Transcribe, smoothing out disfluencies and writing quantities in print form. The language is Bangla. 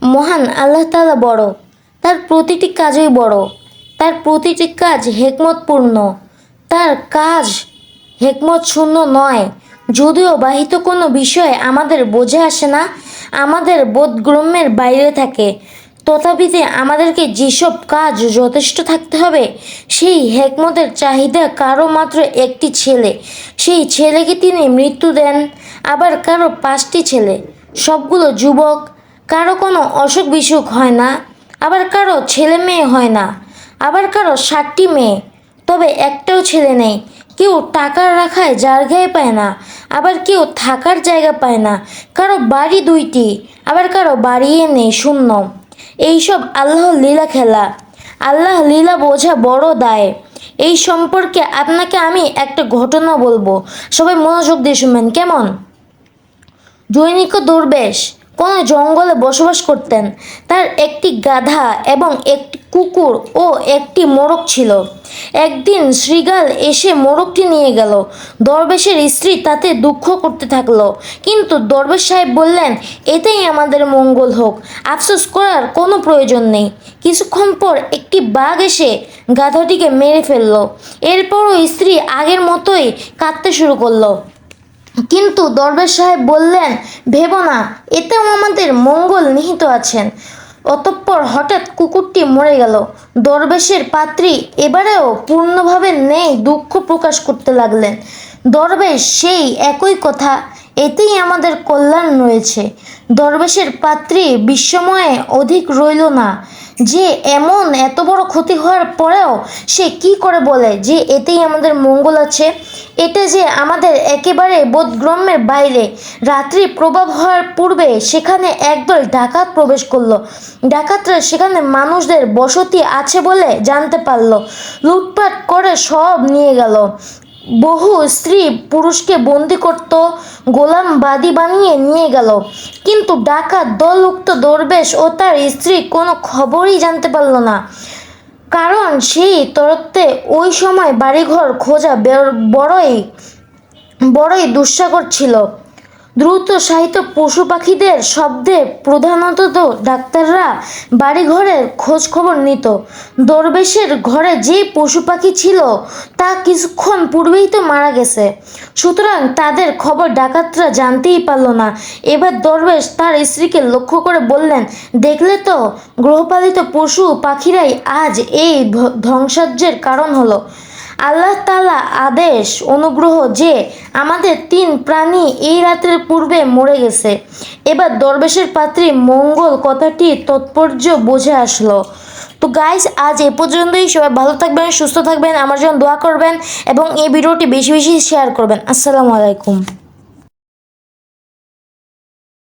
মহান আল্লাহ তাআলা বড়, তার প্রতিটি কাজই বড়, তার প্রতিটি কাজ হেকমতপূর্ণ, তার কাজ হেকমত শূন্য নয়। যদিও বাহিত কোনো বিষয় আমাদের বোঝে আসে না, আমাদের বোধগম্যের বাইরে থাকে, তথাপিতে আমাদেরকে যেসব কাজ যথেষ্ট থাকতে হবে, সেই হেকমতের চাহিদা কারো মাত্র একটি ছেলে, সেই ছেলেকে তিনি মৃত্যু দেন। আবার কারো 5টি ছেলে, সবগুলো যুবক, কারো কোনো অসুখ বিসুখ হয় না, আবার কারো ছেলে মেয়ে হয় না, আবার কারো 7টি মেয়ে, তবে একটাও ছেলে নেই। কেউ টাকার রাখায় জায়গায় পায় না, আবার কেউ থাকার জায়গা পায় না, কারো বাড়ি 2টি, আবার কারো বাড়িয়ে নেই, শূন্য। এইসব আল্লাহর লীলা খেলা, আল্লাহ লীলা বোঝা বড় দায়। এই সম্পর্কে আপনাকে আমি একটা ঘটনা বলবো, সবাই মনোযোগ দিয়ে শুনবেন কেমন। জনৈক দরবেশ কোনো জঙ্গলে বসবাস করতেন। তার একটি গাধা এবং একটি কুকুর ও একটি মোরগ ছিল। একদিন শৃগাল এসে মোরগটি নিয়ে গেল। দরবেশের স্ত্রী তাতে দুঃখ করতে থাকলো, কিন্তু দরবেশ সাহেব বললেন, এতেই আমাদের মঙ্গল হোক, আফসোস করার কোনো প্রয়োজন নেই। কিছুক্ষণ পর একটি বাঘ এসে গাধাটিকে মেরে ফেললো। এরপরও স্ত্রী আগের মতোই কাঁদতে শুরু করলো। কিন্তু দরবেশ সাহেব বললেন, ভেবো না, এতেও আমাদের মঙ্গল নিহিত আছেন। অতঃপর হঠাৎ কুকুরটি মরে গেল। দরবেশের পাত্রী এবারেও পূর্ণভাবে নেই দুঃখ প্রকাশ করতে লাগলেন। দরবেশ সেই একই কথা, এতেই আমাদের কল্যাণ রয়েছে। দরবেশের পাত্রী বিস্ময়ে অধিক রইল না যে এমন এত বড় ক্ষতি হওয়ার পরেও সে কি করে বলে যে এতেই আমাদের মঙ্গল আছে। এটা যে আমাদের একেবারে বোধগম্যের বাইরে। রাত্রি প্রভাব হওয়ার পূর্বে সেখানে একদল ডাকাত প্রবেশ করলো। ডাকাতরা সেখানে মানুষদের বসতি আছে বলে জানতে পারল। লুটপাট করে সব নিয়ে গেল। বহু স্ত্রী পুরুষকে বন্দি করত, গোলাম বাদী বানিয়ে নিয়ে গেল। কিন্তু ডাকাত দল উক্ত দরবেশ ও তার স্ত্রী কোনো খবরই জানতে পারল না, কারণ সেই তরত্বে ওই সময় বাড়িঘর খোঁজা বড়ই দুঃসাগর ছিল। দ্রুত সাহিত্য পশু পাখিদের শব্দে প্রধানত ডাক্তাররা বাড়িঘরের খোঁজ খবর নিত। দরবেশের ঘরে যে পশু পাখি ছিল তা কিছুক্ষণ পূর্বেই তো মারা গেছে, সুতরাং তাদের খবর ডাকাতরা জানতেই পারল না। এবার দরবেশ তার স্ত্রীকে লক্ষ্য করে বললেন, দেখলে তো, গৃহপালিত পশু পাখিরাই আজ এই ধ্বংসাজ্যের কারণ হলো। আল্লাহ তাআলা আদেশ অনুগ্রহ যে আমাদের 3 প্রাণী এই রাতের পূর্বে মরে গেছে। এবার দরবেশের পাত্রী মঙ্গল কথাটির তাৎপর্য বুঝে আসলো। তো গাইস, আজ এ পর্যন্তই। সবাই ভালো থাকবেন, সুস্থ থাকবেন, আমার জন্য দোয়া করবেন এবং এই ভিডিওটি বেশি বেশি শেয়ার করবেন। আসসালামু আলাইকুম।